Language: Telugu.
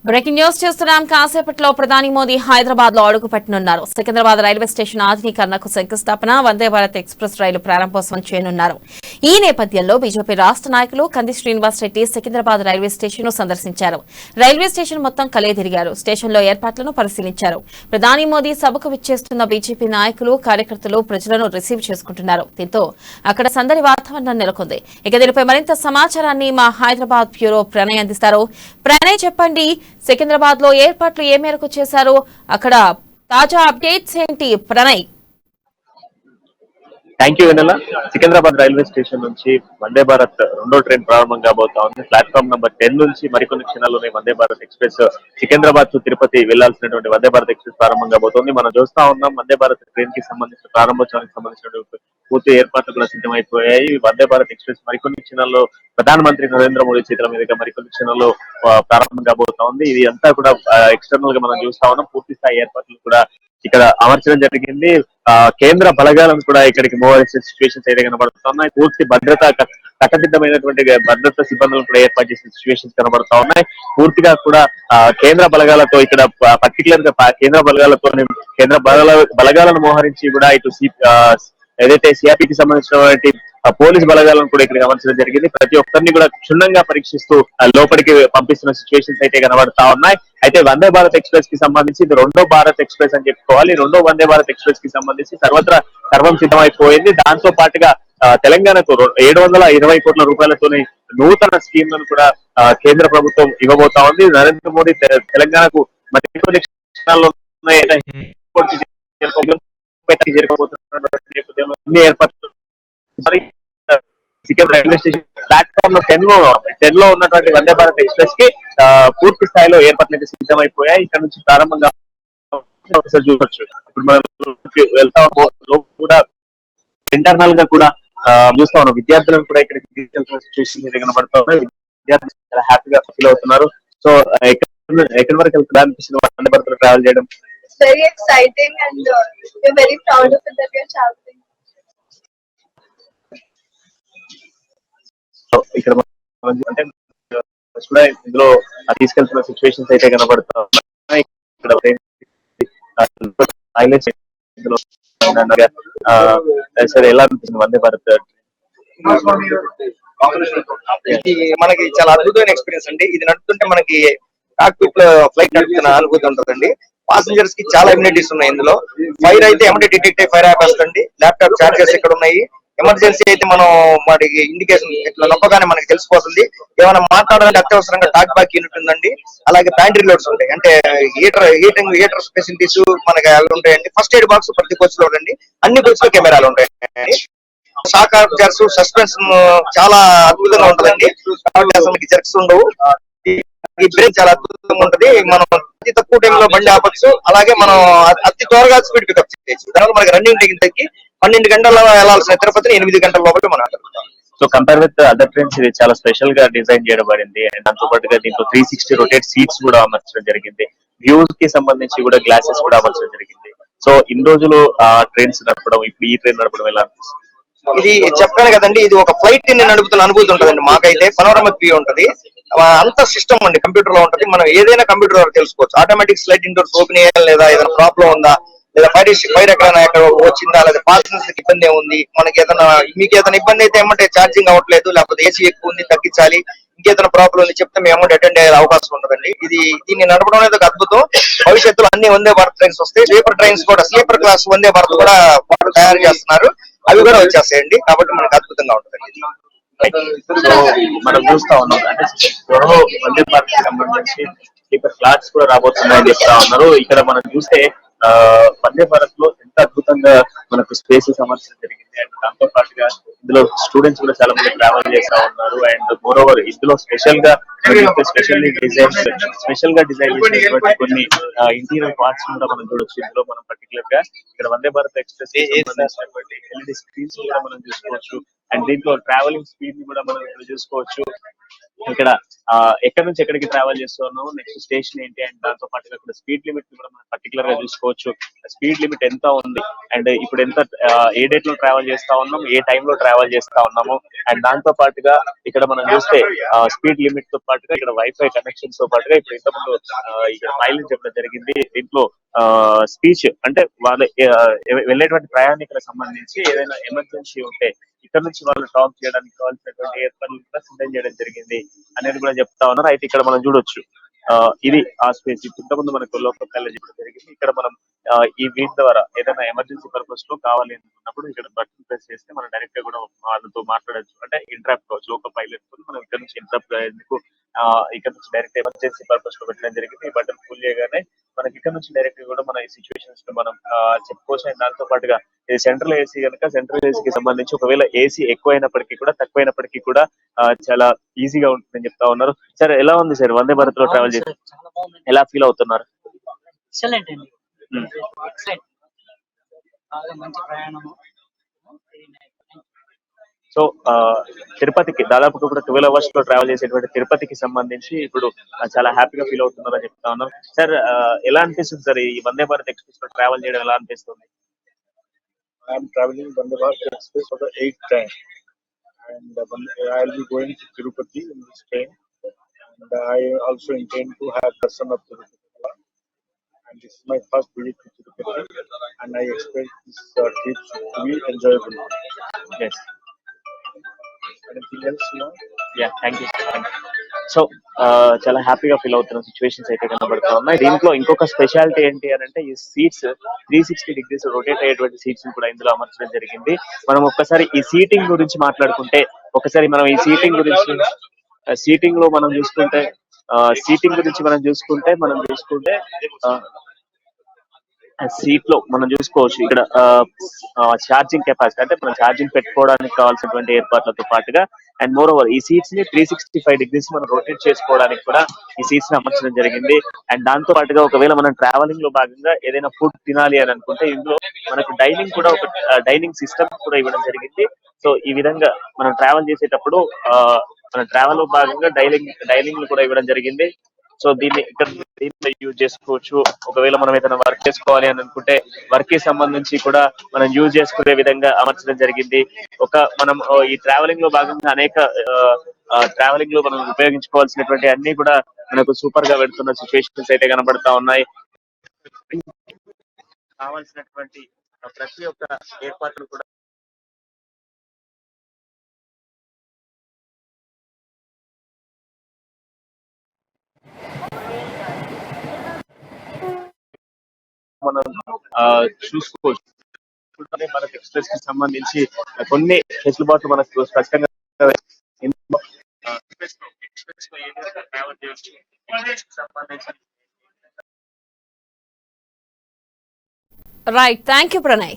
బ్రేకింగ్ న్యూస్ చూస్తున్నాం. కాసేపట్లో ప్రధాని మోదీ హైదరాబాద్ లో అడుగు పెట్టనున్నారు. సికింద్రాబాద్ రైల్వే స్టేషన్ ఆధునీకరణకు శంకుస్థాపన, వందే భారత్ ఎక్స్ప్రెస్ రైలు ప్రారంభోత్సవం చేయనున్నారు. ఈ నేపథ్యంలో బీజేపీ రాష్ట్ర నాయకులు కంది శ్రీనివాస్ రెడ్డి సికింద్రాబాద్ రైల్వే స్టేషన్ ను సందర్శించారు. రైల్వే స్టేషన్ మొత్తం కలియతిరిగారు. స్టేషన్ లో ఏర్పాట్లను పరిశీలించారు. ప్రధాని మోదీ సభకు విచ్చేస్తున్న బీజేపీ నాయకులు, కార్యకర్తలు ప్రజలను రిసీవ్ చేసుకుంటున్నారు. దీంతో అక్కడ సందడి వాతావరణం నెలకొంది. ఇక దీనిపై మరింత సమాచారాన్ని మా హైదరాబాద్ బ్యూరో ప్రణయ్ అందిస్తారు. ప్రణయ్, చెప్పండి, సికింద్రాబాద్ లో ఏర్పాట్లు ఏ మేరకు చేశారు? అక్కడ తాజా అప్డేట్స్ ఏంటి Pranay? Thank you Vennela. Secunderabad railway station నుంచి వందే భారత్ రెండో ట్రైన్ ప్రారంభం కాబోతా ఉంది. ప్లాట్ఫామ్ నెంబర్ 10 నుంచి మరికొన్ని క్షణాల్లోనే వందే భారత్ ఎక్స్ప్రెస్ సికింద్రాబాద్ టు తిరుపతి వెళ్లాల్సినటువంటి వందే భారత్ ఎక్స్ప్రెస్ ప్రారంభం కాబోతోంది. మనం చూస్తా ఉన్నాం వందే భారత్ ట్రైన్ కి సంబంధించిన ప్రారంభోత్సవానికి సంబంధించిన పూర్తి ఏర్పాట్లు కూడా సిద్ధమైపోయాయి. వందే భారత్ ఎక్స్ప్రెస్ మరికొన్ని క్షణాల్లో ప్రధానమంత్రి నరేంద్ర మోదీ చేతుల మీదుగా మరికొన్ని క్షణాల్లో ప్రారంభం కాబోతా ఉంది. ఇది అంతా కూడా ఎక్స్టర్నల్ గా మనం చూస్తా ఉన్నాం. పూర్తి స్థాయి ఏర్పాట్లు కూడా ఇక్కడ అమర్చడం జరిగింది. కేంద్ర బలగాలను కూడా ఇక్కడికి మోహరించిన సిచ్యువేషన్స్ అయితే కనబడుతున్నాయి. పూర్తి భద్రత కట్టదిద్దమైనటువంటి భద్రతా సిబ్బందులను కూడా ఏర్పాటు చేసిన సిచ్యువేషన్స్ కనబడతా ఉన్నాయి. పూర్తిగా కూడా కేంద్ర బలగాలతో ఇక్కడ పర్టికులర్ గా కేంద్ర బలగాలను మోహరించి కూడా ఇటు ఏదైతే సిఆర్పీకి సంబంధించినటువంటి పోలీస్ బలగాలను కూడా ఇక్కడ గమనించడం జరిగింది. ప్రతి ఒక్కరిని కూడా క్షుణ్ణంగా పరీక్షిస్తూ లోపలికి పంపిస్తున్న సిచ్యువేషన్స్ అయితే కనబడతా ఉన్నాయి. అయితే వందే భారత్ ఎక్స్ప్రెస్ కి సంబంధించి ఇది రెండో భారత్ ఎక్స్ప్రెస్ అని చెప్పుకోవాలి. రెండో వందే భారత్ ఎక్స్ప్రెస్ కి సంబంధించి సర్వత్రా సర్వం సిద్ధమైపోయింది. దాంతో పాటుగా తెలంగాణకు 720 కోట్ల రూపాయలతోనే నూతన స్కీమ్లను కూడా కేంద్ర ప్రభుత్వం ఇవ్వబోతా ఉంది. నరేంద్ర మోదీ తెలంగాణకు మరికొన్ని క్షణాల్లో ఏర్పాట్లు రైల్వే స్టేషన్ ప్లాట్ఫామ్ లో 10 లో ఉన్నటువంటి వందే భారత్ ఎక్స్ప్రెస్ కి పూర్తి స్థాయిలో ఏర్పాట్లు అయితే సిద్ధమైపోయాయి. ఇక్కడ నుంచి ప్రారంభంగా చూడొచ్చు. ఇప్పుడు మనం వెళ్తా కూడా ఇంటర్నల్ గా కూడా చూస్తా ఉన్నాం. విద్యార్థులను కూడా ఇక్కడ సిచ్యువేషన్ కనబడతా ఉన్నాయి. విద్యార్థులు చాలా హ్యాపీగా ఫీల్ అవుతున్నారు. సో ఎక్కడి వరకు వెళ్తుందా అనిపిస్తుంది వందే భారత్ లో ట్రావెల్ చేయడం? Very exciting and we're very proud of it that we're traveling. ఇక్కడ అంటే కూడా ఇందులో తీసుకెళ్తున్న సిచ్యువేషన్స్ అయితే కనబడతా ఉన్నాయి. ఇక్కడ ఎలా అనిపిస్తుంది వందే భారత్? మనకి చాలా అద్భుతమైన ఎక్స్పీరియన్స్ అండి. ఇది నడుపుతుంటే మనకి కాక్పిట్ లో ఫ్లైట్ నడుపుతున్న అనుభూతి ఉంటుందండి. పాసెంజర్స్ కి చాలా ఇమ్యూనిటీస్ ఉన్నాయి. ఇందులో ఫైర్ అయితే ఎమ్మటే డిటెక్ట్ అయ్యి ఫైర్ ఆపేస్తుంది. ల్యాప్టాప్ చార్జర్స్ ఇక్కడ ఉన్నాయి. ఎమర్జెన్సీ అయితే మనం వాటికి ఇండికేషన్ ఇట్లా నొక్కగానే మనకి తెలిసిపోతుంది. ఏమైనా మాట్లాడాలంటే అత్యవసరంగా టాక్ బ్యాక్ యూనిట్ ఉందండి. అలాగే ప్యాంట్రీ లోడ్స్ ఉంటాయి. అంటే హీటర్ ఫెసిలిటీస్ మనకి అవి ఉంటాయండి. ఫస్ట్ ఎయిడ్ బాక్స్ ప్రతి కోచ్ లో ఉండండి. అన్ని కోచ్ లో కెమెరాలు ఉంటాయండి. షాక్ అబ్జర్వ్స్, సస్పెన్షన్ చాలా అద్భుతంగా ఉంటదండి. కాబట్టి అసలు జర్క్స్ ఉండవు. ఈ బ్రేక్ చాలా అద్భుతంగా ఉంటది. మనం అతి తక్కువ టైంలో బండి ఆపచ్చు. అలాగే మనం అతి త్వరగా స్పీడ్ పికప్ చేయొచ్చు. తర్వాత మనకి రన్నింగ్ టైం తగ్గి 12 గంటల్లో వెళ్లాల్సిన తిరుపతిని 8 గంటల లోపల మనం వెళ్తాం. So compare with other trains ఇది చాలా స్పెషల్ గా డిజైన్ చేయబడింది. అండ్ దాంతో పాటుగా దీంట్లో 360 రొటేట్ సీట్స్ కూడా అమర్చడం జరిగింది. వ్యూస్ కి సంబంధించి కూడా గ్లాసెస్ కూడా అమర్చడం జరిగింది. సో ఇన్ని రోజులు ట్రైన్స్ నడపడం, ఇప్పుడు ఈ ట్రైన్ నడపడం ఎలా అనిపిస్తుంది? ఇది చెప్పాను కదండి, ఇది ఒక ఫ్లైట్ ని నడుపుతున్న అనుభూతి ఉంటదండి. మాకైతే పనోరమిక్ వ్యూ ఉంటది. అంత సిస్టమ్ అండి కంప్యూటర్ లో ఉంటది. మనం ఏదైనా కంప్యూటర్ ద్వారా తెలుసుకోవచ్చు. ఆటోమేటిక్ స్లైడ్ ఇండోర్స్ ఓపెన్ చేయాలి, లేదా ఏదైనా ప్రాబ్లం ఉందా, లేదా ఫైర్ ఎక్కడైనా వచ్చిందా, లేదా పాసెంజర్స్ ఇబ్బంది ఏముంది, మనకి ఏదైనా మీకు ఏదైనా ఇబ్బంది అయితే ఏమంటే ఛార్జింగ్ అవ్వట్లేదు, లేకపోతే ఏసీ ఎక్కువ ఉంది తగ్గించాలి, ఇంకేదైనా ప్రాబ్లం ఉంది చెప్తే మేము అమౌంట్ అటెండ్ అయ్యే అవకాశం ఉంటుందండి. దీన్ని నడపడం అనేది ఒక అద్భుతం. భవిష్యత్తులో అన్ని వందే భారత్ ట్రైన్స్ వస్తాయి. స్లీపర్ ట్రైన్స్ కూడా, స్లీపర్ క్లాస్ వందే భారత్ కూడా వాళ్ళు తయారు చేస్తున్నారు. అవి కూడా వచ్చేస్తాయండి. కాబట్టి మనకి అద్భుతంగా ఉంటుందండి. సో మనం చూస్తా ఉన్నాం అంటే త్వరలో వందే భారత్ కి సంబంధించి స్లీపర్ క్లాస్ కూడా రాబోతున్నాయని చెప్తా ఉన్నారు. ఇక్కడ మనం చూస్తే వందే భారత్ లో ఎంత అద్భుతంగా మనకు స్పేసెస్ అమర్చడం జరిగింది. అండ్ దాంతో పాటుగా ఇందులో స్టూడెంట్స్ కూడా చాలా మంది ట్రావెల్ చేస్తా ఉన్నారు. అండ్ మోర్ ఓవర్ ఇందులో స్పెషల్ గా డిజైన్ చేసినటువంటి కొన్ని ఇంటీరియర్ పార్ట్స్ కూడా మనం చూడొచ్చు. ఇందులో మనం పర్టికులర్ గా ఇక్కడ వందే భారత్ ఎక్స్ప్రెస్ సంబంధించినటువంటి ఎల్ఈడి స్క్రీన్స్ కూడా మనం చూసుకోవచ్చు. అండ్ దీంట్లో ట్రావెలింగ్ స్పీడ్ ని కూడా మనం ఇక్కడ చూసుకోవచ్చు. ఇక్కడ ఎక్కడి నుంచి ఎక్కడికి ట్రావెల్ చేస్తున్నాము, నెక్స్ట్ స్టేషన్ ఏంటి, అండ్ దాంతో పాటుగా ఇక్కడ స్పీడ్ లిమిట్ కూడా మనం పర్టికులర్ గా చూసుకోవచ్చు. స్పీడ్ లిమిట్ ఎంత ఉంది, అండ్ ఇప్పుడు ఎంత ఏ డేట్ లో ట్రావెల్ చేస్తా ఉన్నాం, ఏ టైమ్ లో ట్రావెల్ చేస్తా ఉన్నాము, అండ్ దాంతో పాటుగా ఇక్కడ మనం చూస్తే స్పీడ్ లిమిట్ తో పాటుగా ఇక్కడ వైఫై కనెక్షన్స్ తో పాటుగా ఇప్పుడు ఇంతకుముందు ఇక్కడ మైలేజ్ చెప్పడం జరిగింది. దీంట్లో స్పీచ్ అంటే వాళ్ళు వెళ్ళేటువంటి ప్రయాణికులకు సంబంధించి ఏదైనా ఎమర్జెన్సీ ఉంటే ఇక్కడ నుంచి వాళ్ళు టాక్ చేయడానికి కావాల్సినటువంటి ఏర్పాట్లు కూడా సిద్ధం చేయడం జరిగింది అనేది కూడా చెప్తా ఉన్నారు. అయితే ఇక్కడ మనం చూడొచ్చు ఇది ఆ స్పేస్. ఇంతకుముందు మనకు లోకల్ కాలేజ్ కూడా జరిగింది. ఇక్కడ మనం ఈ వీట్ ద్వారా ఏదైనా ఎమర్జెన్సీ పర్పస్ లో కావాలి అనుకున్నప్పుడు ఇక్కడ బటన్ ప్రెస్ చేస్తే మనం డైరెక్ట్ గా కూడా వాళ్ళతో మాట్లాడచ్చు, అంటే ఇంటరాక్ట్ అవ్వచ్చు. లోకల్ పైలట్ మనం ఇక్కడ నుంచి ఇంటరాక్ట్ అయ్యేందుకు ఇక్కడ నుంచి డైరెక్ట్ ఎమర్జెన్సీ పర్పస్ లో పెట్టడం జరిగింది. ఈ బటన్ ఫుల్ చేయగానే మనకి ఇక్కడ నుంచి డైరెక్ట్ కూడా మన ఈ సిచ్యువేషన్స్ లో మనం చెప్పుకోవచ్చు. అండ్ దాంతో పాటుగా ఇది సెంట్రల్ ఏసీ కనుక సెంట్రల్ ఏసీకి సంబంధించి ఒకవేళ ఏసీ ఎక్కువైనప్పటికీ కూడా తక్కువైనప్పటికీ కూడా చాలా ఈజీగా ఉంటుందని చెప్తా ఉన్నారు. సార్ ఎలా ఉంది సార్ వందే భారత్ లో ట్రావెల్ చేసి చాలా బాగుంది. ఎలా ఫీల్ అవుతున్నారు? ఎక్సలెంట్ అండి. ఎక్సలెంట్. బాగా మంచి ప్రయాణము. సో తిరుపతికి దాదాపుగా కూడా 12 hours లో ట్రావెల్ చేసేటువంటి తిరుపతికి సంబంధించి ఇప్పుడు చాలా హ్యాపీగా ఫీల్ అవుతున్నారని చెప్తా ఉన్నారు. సార్ ఎలా అనిపిస్తుంది సార్ ఈ వందే భారత్ ఎక్స్ప్రెస్ లో ట్రావెల్ చేయడం ఎలా అనిపిస్తుంది? I am traveling Vande Bharat Express for the 8th time, and I will be going to Tirupati in this train. And I also intend to have darshan of Tirupati, and this is my first visit to Tirupati, and I expect this trip to be enjoyable. Yes. Anything else, no? Yeah thank you. So చాలా హ్యాపీగా ఫీల్ అవుతున్న సిచ్యువేషన్స్ అయితే కనబడుతూ ఉన్నాయి. దీంట్లో ఇంకొక స్పెషాలిటీ ఏంటి అని అంటే ఈ సీట్స్ 360 degrees రొటేట్ అయ్యేటువంటి సీట్స్ కూడా ఇందులో అమర్చడం జరిగింది. మనం ఒక్కసారి ఈ సీటింగ్ గురించి మాట్లాడుకుంటే ఒకసారి మనం ఈ సీటింగ్ గురించి సీటింగ్ లో మనం చూసుకుంటే సీట్ లో మనం చూసుకోవచ్చు ఇక్కడ ఛార్జింగ్ కెపాసిటీ అంటే మనం ఛార్జింగ్ పెట్టుకోవడానికి కావాల్సినటువంటి ఏర్పాట్లతో పాటుగా అండ్ మోర్ ఓవర్ ఈ సీట్స్ ని 365 degrees మనం రొటేట్ చేసుకోవడానికి కూడా ఈ సీట్స్ ని అమర్చడం జరిగింది. అండ్ దాంతో పాటుగా ఒకవేళ మనం ట్రావెలింగ్ లో భాగంగా ఏదైనా ఫుడ్ తినాలి అని అనుకుంటే ఇందులో మనకు డైనింగ్ కూడా ఒక డైనింగ్ సిస్టమ్ కూడా ఇవ్వడం జరిగింది. సో ఈ విధంగా మనం ట్రావెల్ చేసేటప్పుడు మన ట్రావెల్ లో భాగంగా డైనింగ్ కూడా ఇవ్వడం జరిగింది. సో దీన్ని యూజ్ చేసుకోవచ్చు. ఒకవేళ మనం ఏదైనా వర్క్ చేసుకోవాలి అని అనుకుంటే వర్క్ కి సంబంధించి కూడా మనం యూజ్ చేసుకునే విధంగా అమర్చడం జరిగింది. మనం ఈ ట్రావెలింగ్ లో భాగంగా అనేక ట్రావెలింగ్ లో మనం ఉపయోగించుకోవాల్సినటువంటి అన్ని కూడా మనకు సూపర్ గా పెడుతున్న సిచ్యువేషన్స్ అయితే కనబడతా ఉన్నాయి. కావాల్సినటువంటి ప్రతి ఒక్క ఏర్పాట్లు కూడా మనం చూసుకోవచ్చు. భారత్ ఎక్స్ప్రెస్ కి సంబంధించి కొన్ని వెసులుబాట్లు మనకు స్పష్టంగా రైట్, థ్యాంక్ యూ ప్రణయ్.